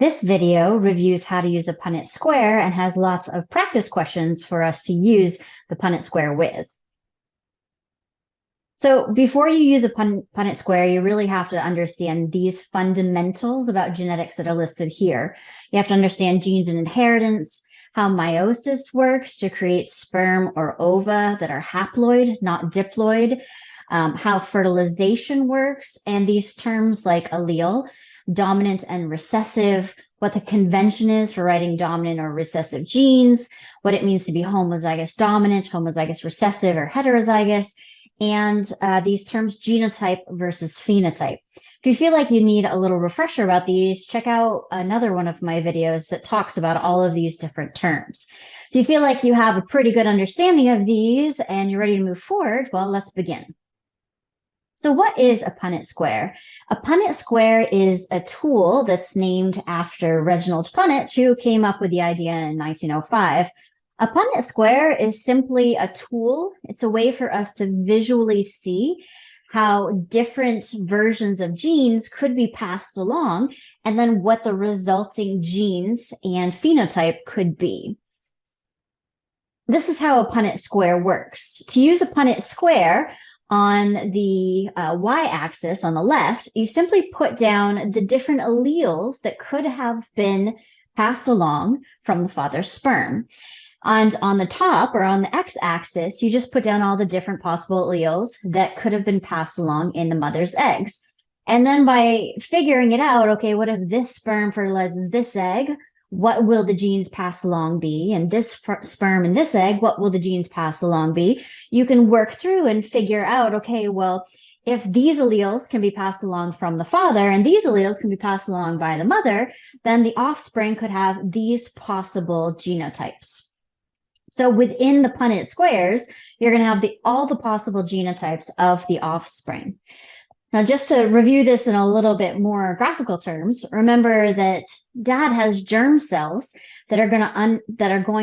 This video reviews how to use a Punnett Square and has lots of practice questions for us to use the Punnett Square with. So before you use a Punnett Square, you really have to understand these fundamentals about genetics that are listed here. You have to understand genes and inheritance, how meiosis works to create sperm or ova that are haploid, not diploid, how fertilization works, and these terms like allele, dominant and recessive, what the convention is for writing dominant or recessive genes, what it means to be homozygous dominant, homozygous recessive, or heterozygous, and these terms genotype versus phenotype. If you feel like you need a little refresher about these, check out another one of my videos that talks about all of these different terms. If you feel like you have a pretty good understanding of these and you're ready to move forward, well, let's begin. So what is a Punnett Square? A Punnett Square is a tool that's named after Reginald Punnett, who came up with the idea in 1905. A Punnett Square is simply a tool. It's a way for us to visually see how different versions of genes could be passed along, and then what the resulting genes and phenotype could be. This is how a Punnett Square works. To use a Punnett Square, on the y-axis on the left, you simply put down the different alleles that could have been passed along from the father's sperm. And on the top, or on the x-axis, you just put down all the different possible alleles that could have been passed along in the mother's eggs. And then by figuring it out, okay, what if this sperm fertilizes this egg? What will the genes pass along be? And this sperm and this egg, what will the genes pass along be? You can work through and figure out, okay, well, if these alleles can be passed along from the father and these alleles can be passed along by the mother, then the offspring could have these possible genotypes. So within the Punnett squares, you're going to have all the possible genotypes of the offspring. Now, just to review this in a little bit more graphical terms, remember that dad has germ cells that are going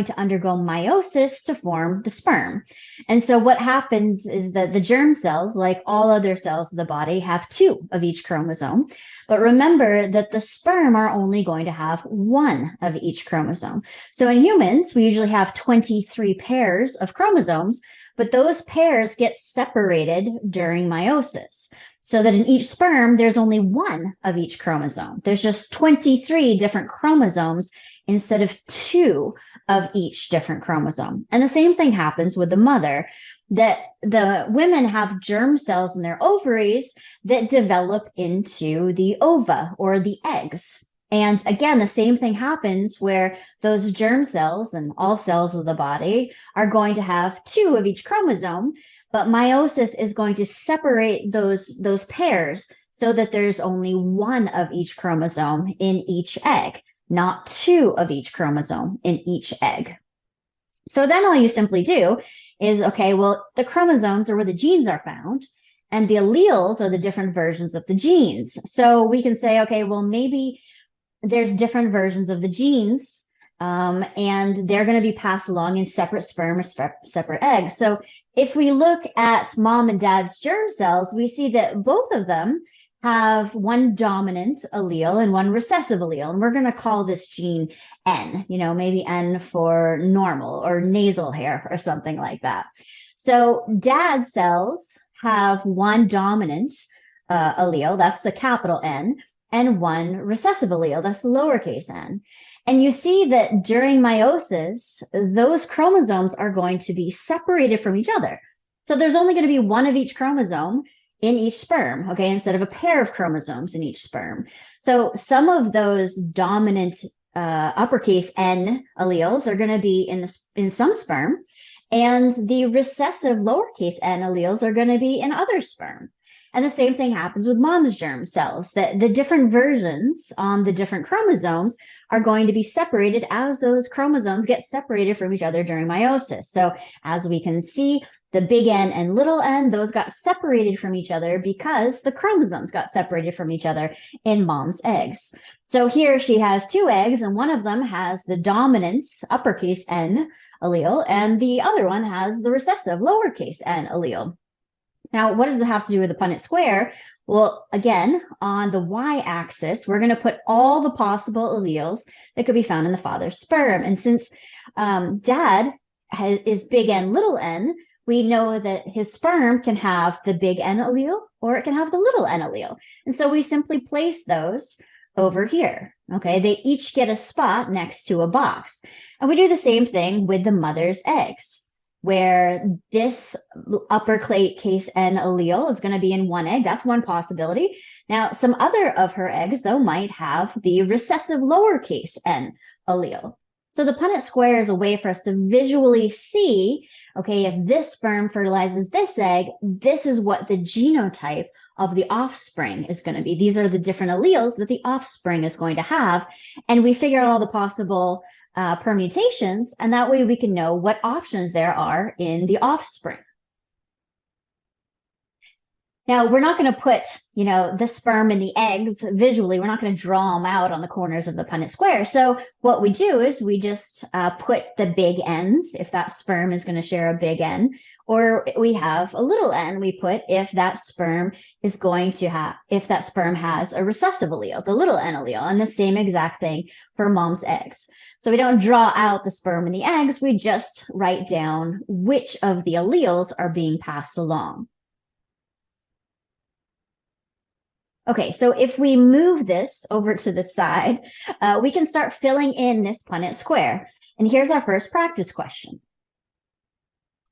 to undergo meiosis to form the sperm. And so what happens is that the germ cells, like all other cells of the body, have 2 of each chromosome. But remember that the sperm are only going to have 1 of each chromosome. So in humans, we usually have 23 pairs of chromosomes, but those pairs get separated during meiosis. So that in each sperm, there's only 1 of each chromosome. There's just 23 different chromosomes instead of 2 of each different chromosome. And the same thing happens with the mother, that the women have germ cells in their ovaries that develop into the ova or the eggs. And again, the same thing happens where those germ cells and all cells of the body are going to have 2 of each chromosome, but meiosis is going to separate those pairs so that there's only 1 of each chromosome in each egg, not 2 of each chromosome in each egg. So then all you simply do is, okay, well, the chromosomes are where the genes are found, and the alleles are the different versions of the genes. So we can say, okay, well, maybe there's different versions of the genes, and they're going to be passed along in separate sperm or separate eggs. So if we look at mom and dad's germ cells, we see that both of them have 1 dominant allele and 1 recessive allele. And we're going to call this gene N, maybe N for normal or nasal hair or something like that. So dad's cells have 1 dominant allele, that's the capital N, and 1 recessive allele, that's the lowercase n. And you see that during meiosis, those chromosomes are going to be separated from each other. So there's only going to be 1 of each chromosome in each sperm, okay, instead of a pair of chromosomes in each sperm. So some of those dominant uppercase N alleles are going to be in some sperm, and the recessive lowercase n alleles are going to be in other sperm. And the same thing happens with mom's germ cells, that the different versions on the different chromosomes are going to be separated as those chromosomes get separated from each other during meiosis. So as we can see, the big N and little n, those got separated from each other because the chromosomes got separated from each other in mom's eggs. So here she has 2 eggs, and one of them has the dominant uppercase N allele, and the other one has the recessive lowercase n allele. Now, what does it have to do with the Punnett square? Well, again, on the y-axis, we're going to put all the possible alleles that could be found in the father's sperm. And since dad is big N, little n, we know that his sperm can have the big N allele or it can have the little n allele. And so we simply place those over here. Okay, they each get a spot next to a box. And we do the same thing with the mother's eggs, where this uppercase N allele is going to be in one egg. That's one possibility. Now, some other of her eggs, though, might have the recessive lowercase n allele. So the Punnett square is a way for us to visually see, okay, if this sperm fertilizes this egg, this is what the genotype of the offspring is going to be. These are the different alleles that the offspring is going to have. And we figure out all the possible permutations, and that way we can know what options there are in the offspring. Now, we're not going to put, the sperm and the eggs visually. We're not going to draw them out on the corners of the Punnett square. So what we do is we just put the big N's if that sperm is going to share a big N, or we have a little n we put if that sperm is going to have, if that sperm has a recessive allele, the little n allele, and the same exact thing for mom's eggs. So we don't draw out the sperm and the eggs. We just write down which of the alleles are being passed along. Okay, so if we move this over to the side, we can start filling in this Punnett square. And here's our first practice question.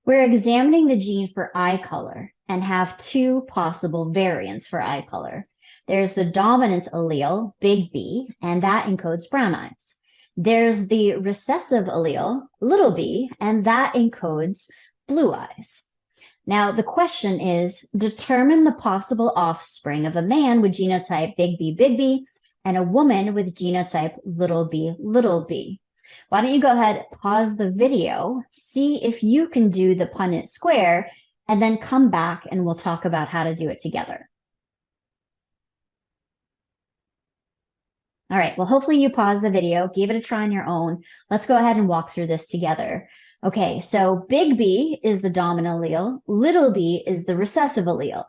We're examining the gene for eye color and have two possible variants for eye color. There's the dominant allele, big B, and that encodes brown eyes. There's the recessive allele, little b, and that encodes blue eyes. Now, the question is, determine the possible offspring of a man with genotype big B, and a woman with genotype little b. Why don't you go ahead, pause the video, see if you can do the Punnett square, and then come back and we'll talk about how to do it together. All right, well, hopefully you paused the video, gave it a try on your own. Let's go ahead and walk through this together. Okay, so big B is the dominant allele, little b is the recessive allele.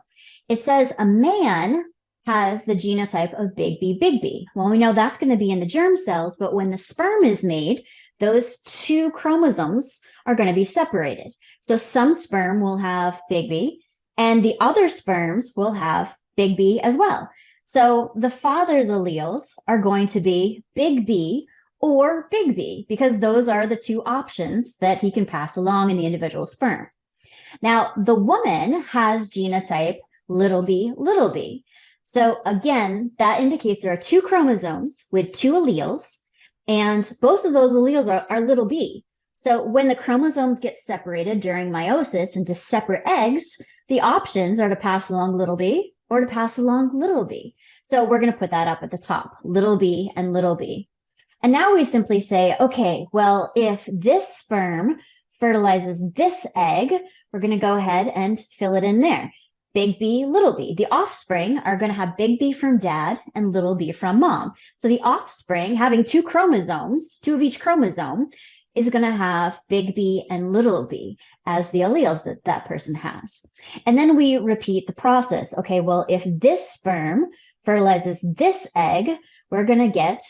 It says a man has the genotype of big B. Well, we know that's going to be in the germ cells, but when the sperm is made, those two chromosomes are going to be separated. So some sperm will have big B, and the other sperms will have big B as well. So the father's alleles are going to be big B or big B, because those are the two options that he can pass along in the individual sperm. Now, the woman has genotype little b. So again, that indicates there are two chromosomes with two alleles, and both of those alleles are little b. So when the chromosomes get separated during meiosis into separate eggs, the options are to pass along little b or to pass along little b. So we're going to put that up at the top, little b and little b. And now we simply say, okay, well, if this sperm fertilizes this egg, we're going to go ahead and fill it in there. Big B, little b. The offspring are going to have big B from dad and little b from mom. So the offspring, having two chromosomes, two of each chromosome, is going to have big B and little b as the alleles that that person has. And then we repeat the process. Okay, well, if this sperm fertilizes this egg, we're going to get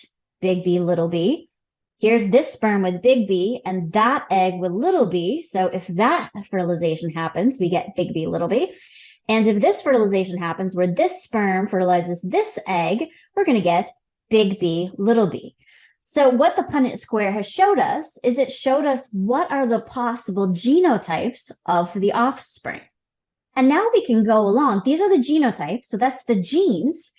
big B, little b. Here's this sperm with big B and that egg with little b. So if that fertilization happens, we get big B, little b. And if this fertilization happens where this sperm fertilizes this egg, we're going to get big B, little b. So what the Punnett square has showed us is it showed us what are the possible genotypes of the offspring. And now we can go along. These are the genotypes. So that's the genes.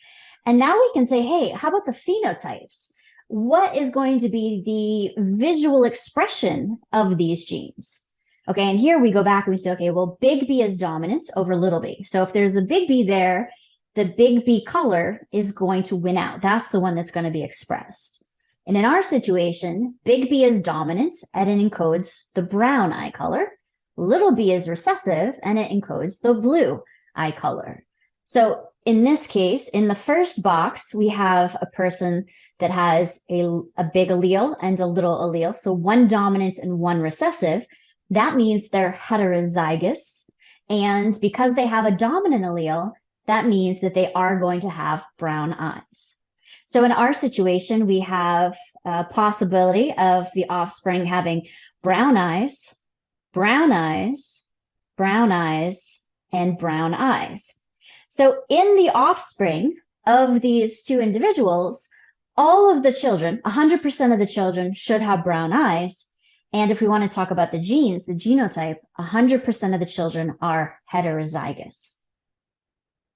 And now we can say, hey, how about the phenotypes? What is going to be the visual expression of these genes? Okay, and here we go back and we say, okay, well, big B is dominant over little b. So if there's a big B there, the big B color is going to win out. That's the one that's going to be expressed. And in our situation, big B is dominant and it encodes the brown eye color. Little b is recessive and it encodes the blue eye color. So in this case, in the first box, we have a person that has a big allele and a little allele. So one dominant and one recessive. That means they're heterozygous. And because they have a dominant allele, that means that they are going to have brown eyes. So in our situation, we have a possibility of the offspring having brown eyes, brown eyes, brown eyes, and brown eyes. So in the offspring of these two individuals, all of the children, 100% of the children should have brown eyes. And if we want to talk about the genes, the genotype, 100% of the children are heterozygous.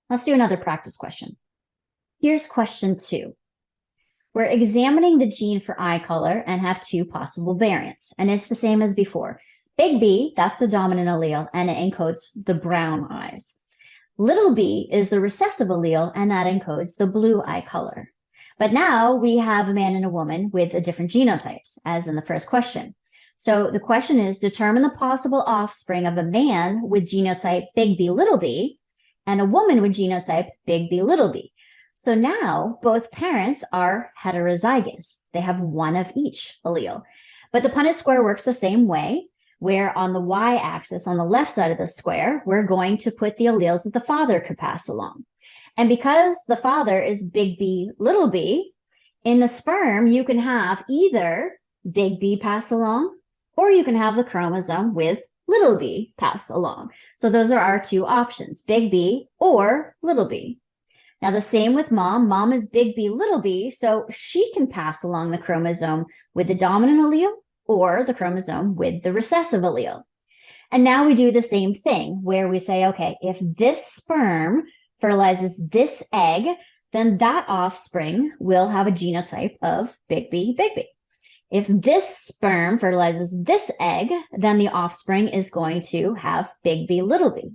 Let's do another practice question. Here's question 2. We're examining the gene for eye color and have 2 possible variants. And it's the same as before. Big B, that's the dominant allele, and it encodes the brown eyes. Little b is the recessive allele, and that encodes the blue eye color. But now we have a man and a woman with a different genotypes, as in the first question. So the question is, determine the possible offspring of a man with genotype big B, little b, and a woman with genotype big B, little b. So now both parents are heterozygous. They have one of each allele. But the Punnett square works the same way, where on the y-axis, on the left side of the square, we're going to put the alleles that the father could pass along. And because the father is big B, little b, in the sperm, you can have either big B pass along, or you can have the chromosome with little b passed along. So those are our 2 options, big B or little b. Now the same with mom. Mom is big B, little b, so she can pass along the chromosome with the dominant allele or the chromosome with the recessive allele. And now we do the same thing where we say, okay, if this sperm fertilizes this egg, then that offspring will have a genotype of big B, big B. If this sperm fertilizes this egg, then the offspring is going to have big B, little b.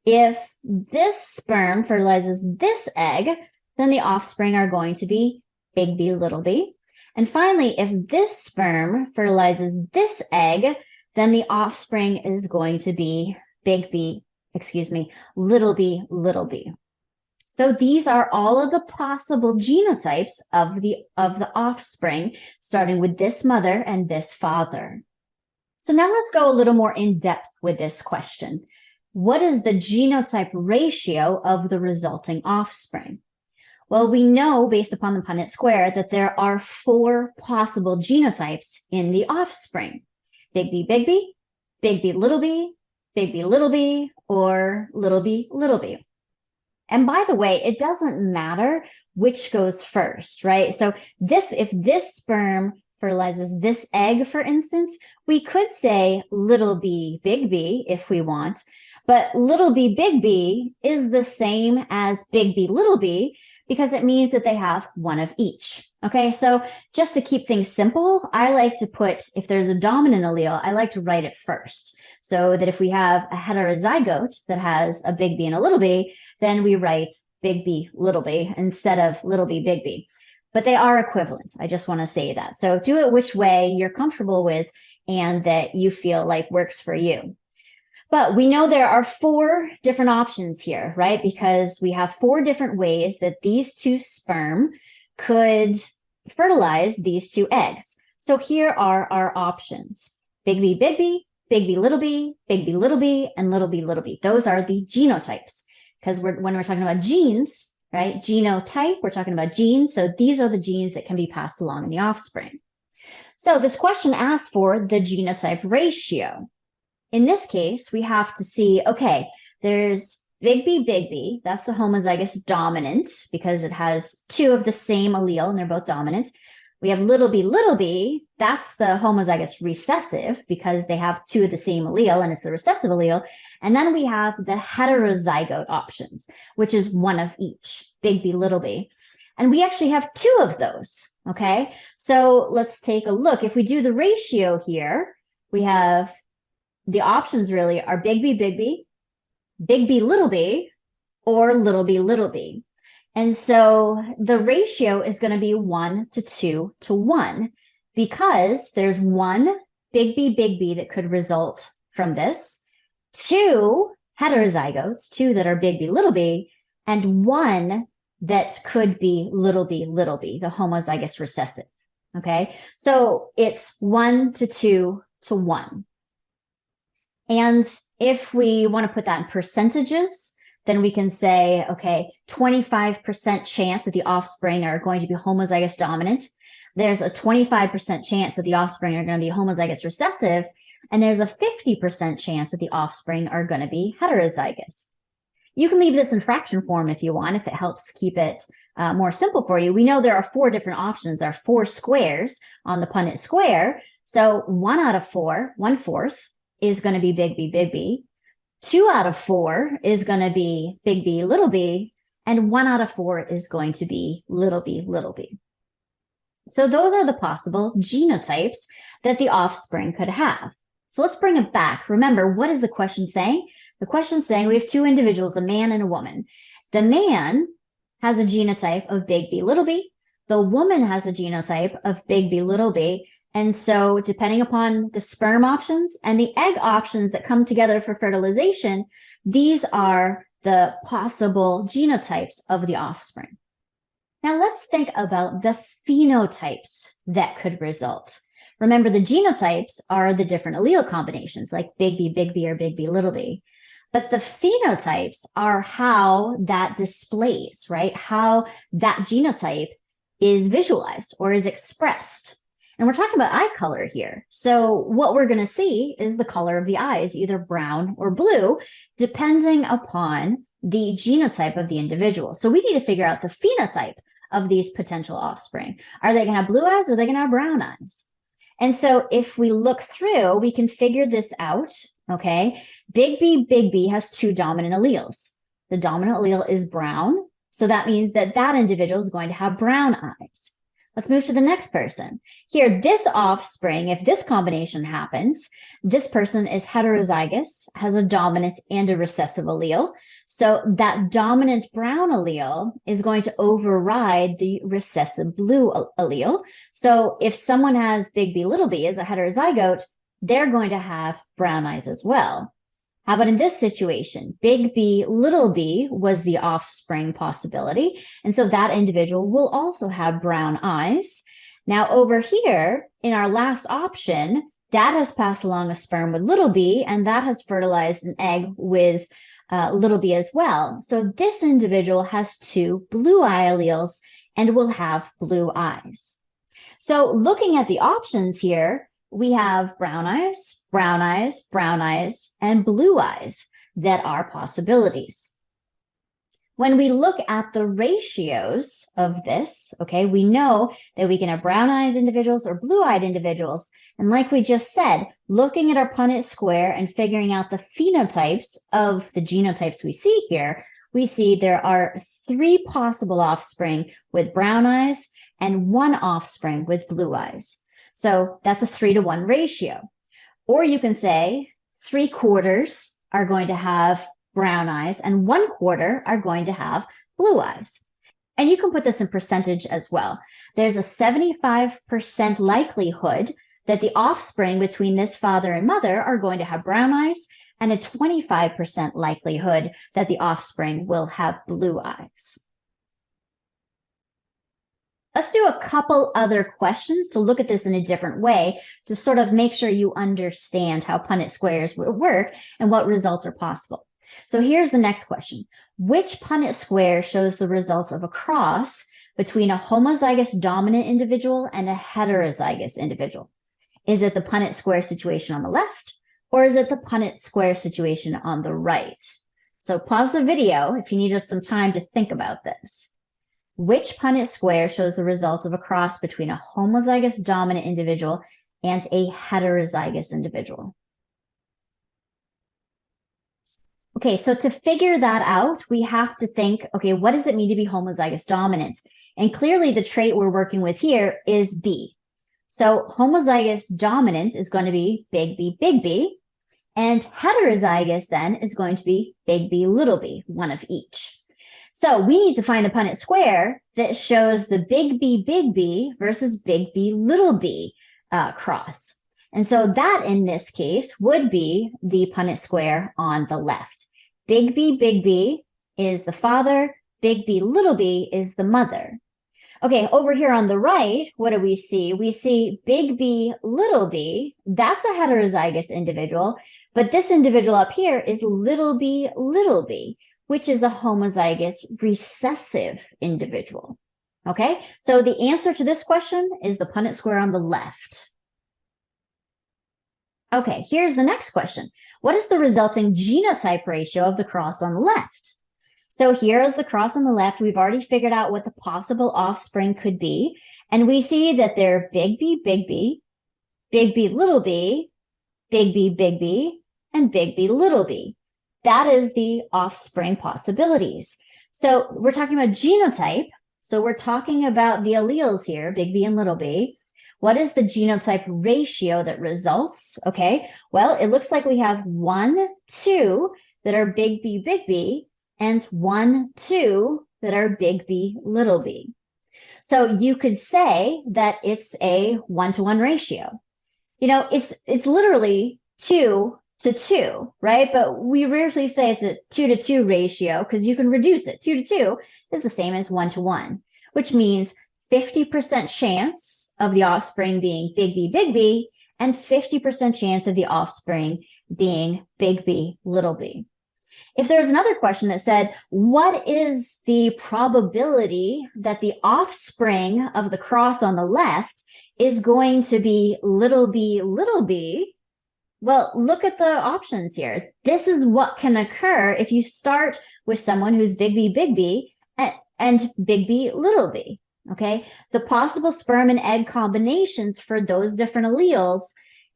If this sperm fertilizes this egg, then the offspring are going to be big B, little b. And finally, if this sperm fertilizes this egg, then the offspring is going to be little b, little b. So these are all of the possible genotypes of the offspring, starting with this mother and this father. So now let's go a little more in depth with this question. What is the genotype ratio of the resulting offspring? Well, we know based upon the Punnett square that there are 4 possible genotypes in the offspring. Big B, big B, big B, little b, big B, little b, or little b, little b. And by the way, it doesn't matter which goes first, right? So if this sperm fertilizes this egg, for instance, we could say little b, big B if we want, but little b, big B is the same as big B, little b, because it means that they have one of each. Okay, so just to keep things simple, I like to put, if there's a dominant allele, I like to write it first. So that if we have a heterozygote that has a big B and a little b, then we write big B, little b, instead of little b, big B. But they are equivalent. I just want to say that. So do it which way you're comfortable with and that you feel like works for you. But we know there are 4 different options here, right? Because we have 4 different ways that these 2 sperm could fertilize these 2 eggs. So here are our options. Big B, big B, big B, little b, big B, little b, and little b, little b. Those are the genotypes. Because when we're talking about genes, right? Genotype, we're talking about genes. So these are the genes that can be passed along in the offspring. So this question asks for the genotype ratio. In this case, we have to see, okay, there's big B, that's the homozygous dominant because it has 2 of the same allele and they're both dominant. We have little b, that's the homozygous recessive because they have 2 of the same allele and it's the recessive allele. And then we have the heterozygote options, which is one of each, big B, little b. And we actually have 2 of those, okay? So let's take a look. If we do the ratio here, we have the options really are big B, big B, little b, or little b, little b. And so the ratio is going to be 1 to 2 to 1 because there's 1 big B that could result from this, 2 heterozygotes, 2 that are big B, little b, and 1 that could be little b, the homozygous recessive. Okay, so it's 1 to 2 to 1. And if we want to put that in percentages, then we can say, okay, 25% chance that the offspring are going to be homozygous dominant. There's a 25% chance that the offspring are going to be homozygous recessive. And there's a 50% chance that the offspring are going to be heterozygous. You can leave this in fraction form if you want, if it helps keep it more simple for you. We know there are 4 different options. There are 4 squares on the Punnett square. So 1 out of 4, 1/4, is going to be big B, big B. 2 out of 4 is going to be big B, little b. And 1 out of 4 is going to be little b, little b. So those are the possible genotypes that the offspring could have. So let's bring it back. Remember, what is the question saying? The question is saying we have 2 individuals, a man and a woman. The man has a genotype of big B, little b. The woman has a genotype of big B, little b. And so depending upon the sperm options and the egg options that come together for fertilization, these are the possible genotypes of the offspring. Now let's think about the phenotypes that could result. Remember, the genotypes are the different allele combinations, like big B, or big B, little b. But the phenotypes are how that displays, right? How that genotype is visualized or is expressed. And we're talking about eye color here. So what we're going to see is the color of the eyes, either brown or blue, depending upon the genotype of the individual. So we need to figure out the phenotype of these potential offspring. Are they going to have blue eyes or are they going to have brown eyes? And so if we look through, we can figure this out, okay? Big B has 2 dominant alleles. The dominant allele is brown, so that means that that individual is going to have brown eyes. Let's move to the next person. Here, this offspring, if this combination happens, this person is heterozygous, has a dominant and a recessive allele. So that dominant brown allele is going to override the recessive blue allele. So if someone has big B, little b as a heterozygote, they're going to have brown eyes as well. How about in this situation? Big B, little b was the offspring possibility. And so that individual will also have brown eyes. Now over here, in our last option, dad has passed along a sperm with little b, and that has fertilized an egg with little b as well. So this individual has 2 blue eye alleles and will have blue eyes. So looking at the options here, we have brown eyes, brown eyes, brown eyes, and blue eyes that are possibilities. When we look at the ratios of this, okay, we know that we can have brown-eyed individuals or blue-eyed individuals. And like we just said, looking at our Punnett square and figuring out the phenotypes of the genotypes we see here, we see there are 3 possible offspring with brown eyes and 1 offspring with blue eyes. So that's a 3-to-1 ratio. Or you can say 3/4 are going to have brown eyes and 1/4 are going to have blue eyes. And you can put this in percentage as well. There's a 75% likelihood that the offspring between this father and mother are going to have brown eyes, and a 25% likelihood that the offspring will have blue eyes. Let's do a couple other questions to look at this in a different way to sort of make sure you understand how Punnett squares work and what results are possible. So here's the next question. Which Punnett square shows the result of a cross between a homozygous dominant individual and a heterozygous individual? Is it the Punnett square situation on the left, or is it the Punnett square situation on the right? So pause the video if you need us some time to think about this. Which Punnett square shows the result of a cross between a homozygous dominant individual and a heterozygous individual? Okay, so to figure that out, we have to think, okay, what does it mean to be homozygous dominant? And clearly the trait we're working with here is B. So homozygous dominant is going to be big B, and heterozygous then is going to be big B, little b, one of each. So we need to find the Punnett square that shows the big B versus big B, little b cross. And so that in this case would be the Punnett square on the left. Big B is the father, big B, little b is the mother. Okay, over here on the right, what do we see? We see big B, little b. That's a heterozygous individual, but this individual up here is little b, which is a homozygous recessive individual. Okay, so the answer to this question is the Punnett square on the left. Okay, here's the next question. What is the resulting genotype ratio of the cross on the left? So here is the cross on the left. We've already figured out what the possible offspring could be. And we see that they're big B, big B, big B, little b, big B, and big B, little b. That is the offspring possibilities. So we're talking about genotype. So we're talking about the alleles here, big B and little b. What is the genotype ratio that results? Okay, well, it looks like we have 1, 2 that are big B, and 1, 2 that are big B, little b. So you could say that it's a 1-to-1 ratio. You know, it's literally 2 to 2, right? But we rarely say it's a 2 to 2 ratio because you can reduce it. 2 to 2 is the same as 1 to 1, which means 50% chance of the offspring being big B, and 50% chance of the offspring being big B, little b. If there's another question that said, what is the probability that the offspring of the cross on the left is going to be little b? Well, look at the options here. This is what can occur if you start with someone who's big B, and big B, little b. Okay, the possible sperm and egg combinations for those different alleles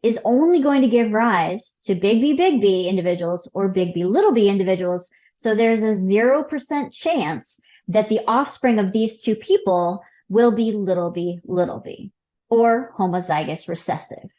is only going to give rise to big B individuals or big B, little b individuals. So there's a 0% chance that the offspring of these two people will be little b, or homozygous recessive.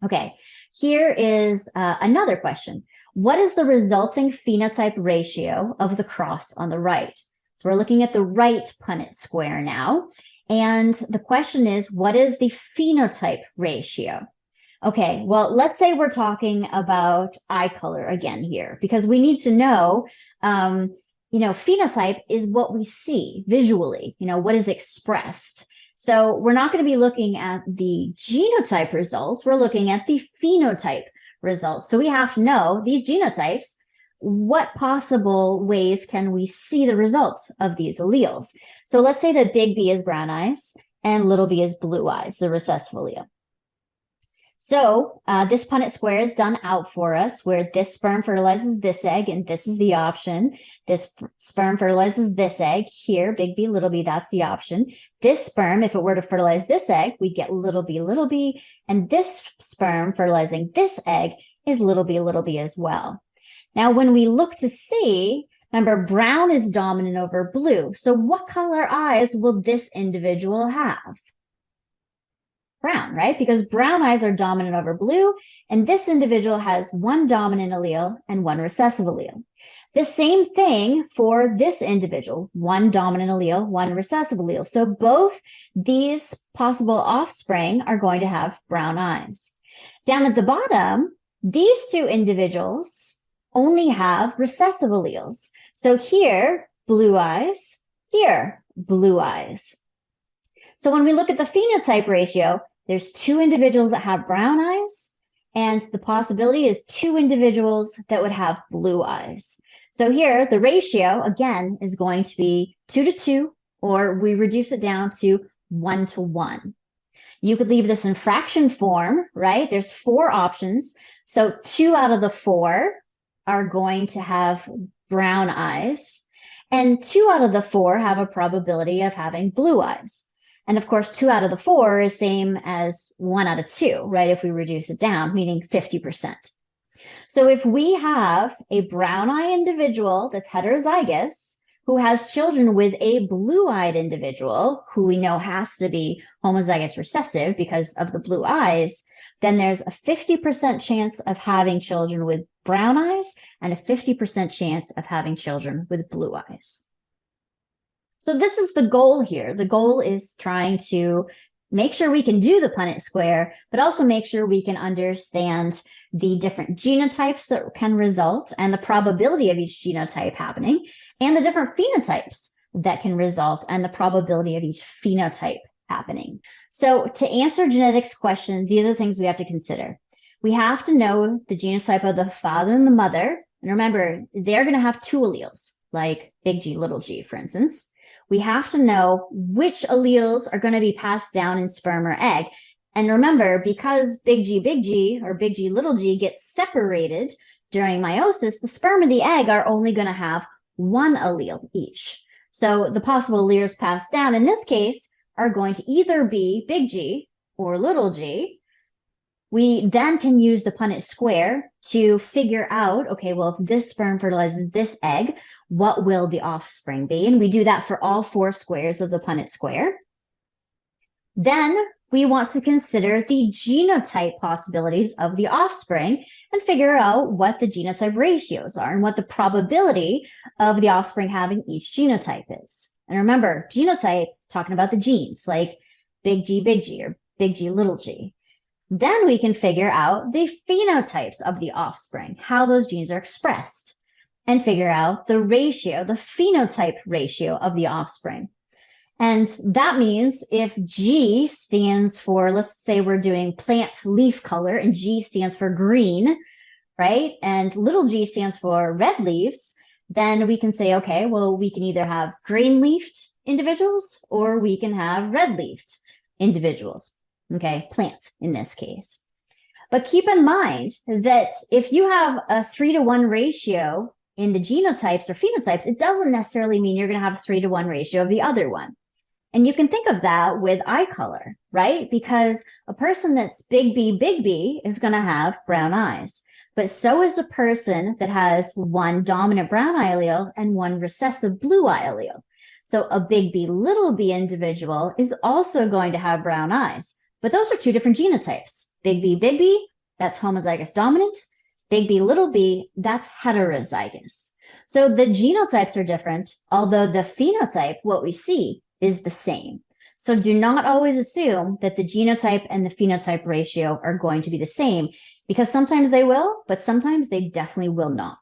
Okay, here is another question. What is the resulting phenotype ratio of the cross on the right? So we're looking at the right Punnett square now. And the question is, what is the phenotype ratio? Okay, well, let's say we're talking about eye color again here, because we need to know, phenotype is what we see visually, what is expressed. So we're not going to be looking at the genotype results. We're looking at the phenotype results. So we have to know these genotypes. What possible ways can we see the results of these alleles? So let's say that big B is brown eyes and little b is blue eyes, the recessive allele. So this Punnett square is done out for us, where this sperm fertilizes this egg, and this is the option. This sperm fertilizes this egg here, big B, little b, that's the option. This sperm, if it were to fertilize this egg, we'd get little b, and this sperm fertilizing this egg is little b as well. Now, when we look to see, remember, brown is dominant over blue. So what color eyes will this individual have? Brown, right? Because brown eyes are dominant over blue, and this individual has one dominant allele and one recessive allele. The same thing for this individual, one dominant allele, one recessive allele. So both these possible offspring are going to have brown eyes. Down at the bottom, these two individuals only have recessive alleles. So here, blue eyes, here, blue eyes. So when we look at the phenotype ratio, there's 2 individuals that have brown eyes, and the possibility is 2 individuals that would have blue eyes. So here, the ratio, again, is going to be 2 to 2, or we reduce it down to 1 to 1. You could leave this in fraction form, right? There's 4 options. So 2 out of the 4 are going to have brown eyes, and 2 out of the 4 have a probability of having blue eyes. And of course, 2 out of the 4 is same as 1 out of 2, right? If we reduce it down, meaning 50%. So if we have a brown eye individual that's heterozygous, who has children with a blue-eyed individual, who we know has to be homozygous recessive because of the blue eyes, then there's a 50% chance of having children with brown eyes and a 50% chance of having children with blue eyes. So this is the goal here. The goal is trying to make sure we can do the Punnett square, but also make sure we can understand the different genotypes that can result and the probability of each genotype happening, and the different phenotypes that can result and the probability of each phenotype happening. So to answer genetics questions, these are things we have to consider. We have to know the genotype of the father and the mother. And remember, they're going to have two alleles, like big G, little g, for instance. We have to know which alleles are going to be passed down in sperm or egg. And remember, because big G, or big G, little g gets separated during meiosis, the sperm and the egg are only going to have one allele each. So the possible alleles passed down in this case are going to either be big G or little g. We then can use the Punnett square to figure out, okay, well, if this sperm fertilizes this egg, what will the offspring be? And we do that for all 4 squares of the Punnett square. Then we want to consider the genotype possibilities of the offspring and figure out what the genotype ratios are and what the probability of the offspring having each genotype is. And remember, genotype, talking about the genes, like big G, or big G, little g. Then we can figure out the phenotypes of the offspring, how those genes are expressed, and figure out the ratio, the phenotype ratio of the offspring. And that means if G stands for, let's say we're doing plant leaf color, and G stands for green, right? And little g stands for red leaves, then we can say, okay, well, we can either have green-leafed individuals or we can have red-leafed individuals. Okay, plants in this case. But keep in mind that if you have a 3-to-1 ratio in the genotypes or phenotypes, it doesn't necessarily mean you're going to have a 3-to-1 ratio of the other one. And you can think of that with eye color, right? Because a person that's big B is going to have brown eyes. But so is a person that has one dominant brown eye allele and one recessive blue eye allele. So a big B, little b individual is also going to have brown eyes. But those are 2 different genotypes. Big B, that's homozygous dominant. Big B, little b, that's heterozygous. So the genotypes are different, although the phenotype, what we see, is the same. So do not always assume that the genotype and the phenotype ratio are going to be the same, because sometimes they will, but sometimes they definitely will not.